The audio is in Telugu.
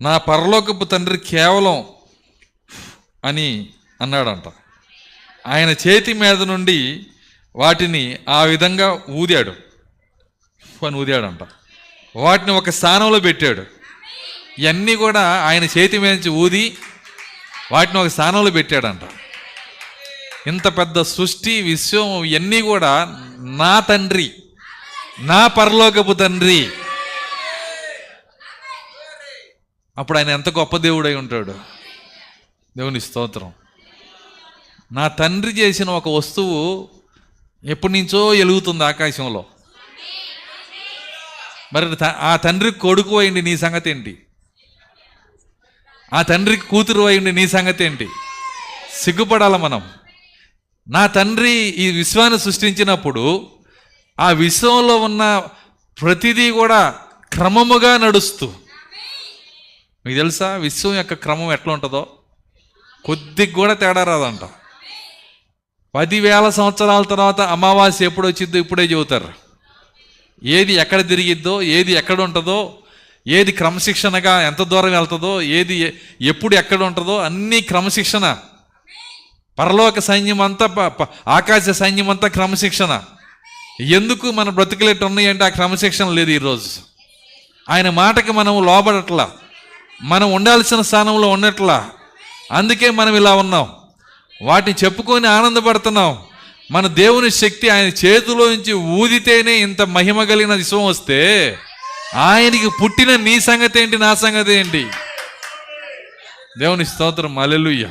నా పరలోకపు తండ్రి కేవలం అని అన్నాడంట. ఆయన చేతి మీద నుండి వాటిని ఆ విధంగా ఊదాడంట. వాటిని ఒక స్థానంలో పెట్టాడు. ఇవన్నీ కూడా ఆయన చేతి మీద నుంచి ఊది వాటిని ఒక స్థానంలో పెట్టాడంట. ఇంత పెద్ద సృష్టి, విశ్వం ఇవన్నీ కూడా నా తండ్రి, నా పరలోకపు తండ్రి. అప్పుడు ఆయన ఎంత గొప్ప దేవుడై ఉంటాడు. దేవుని స్తోత్రం. నా తండ్రి చేసిన ఒక వస్తువు ఎప్పటి నుంచో వెలుగుతుంది ఆకాశంలో. మరి ఆ తండ్రికి కొడుకు అయింది, నీ సంగతి ఏంటి? ఆ తండ్రికి కూతురు అయింది, నీ సంగతి ఏంటి? సిగ్గుపడాల మనం. నా తండ్రి ఈ విశ్వాన్ని సృష్టించినప్పుడు ఆ విశ్వంలో ఉన్న ప్రతిదీ కూడా క్రమముగా నడుస్తూ, మీకు తెలుసా విశ్వం యొక్క క్రమం ఎట్లా ఉంటుందో? కొద్దిగా కూడా తేడా రాదంట. 10,000 సంవత్సరాల తర్వాత అమావాస్య ఎప్పుడు వచ్చిందో ఇప్పుడే చెబుతారు. ఏది ఎక్కడ తిరిగిద్దో, ఏది ఎక్కడ ఉంటుందో, ఏది క్రమశిక్షణగా ఎంత దూరం వెళ్తుందో, ఏది ఎప్పుడు ఎక్కడ ఉంటుందో అన్నీ క్రమశిక్షణ. పరలోక సైన్యం అంతా, ఆకాశ సైన్యం అంతా క్రమశిక్షణ. ఎందుకు మన బ్రతుకులేట్టు ఉన్నాయంటే ఆ క్రమశిక్షణ లేదు ఈరోజు. ఆయన మాటకి మనం లోబడట్లా, మనం ఉండాల్సిన స్థానంలో ఉన్నట్లా. అందుకే మనం ఇలా ఉన్నాం, వాటిని చెప్పుకొని ఆనందపడుతున్నాం. మన దేవుని శక్తి ఆయన చేతిలో నుంచి ఊదితేనే ఇంత మహిమ కలిగిన విశ్వం వస్తే, ఆయనకి పుట్టిన నీ సంగతి ఏంటి, నా సంగతి ఏంటి? దేవుని స్తోత్రం. హల్లెలూయా.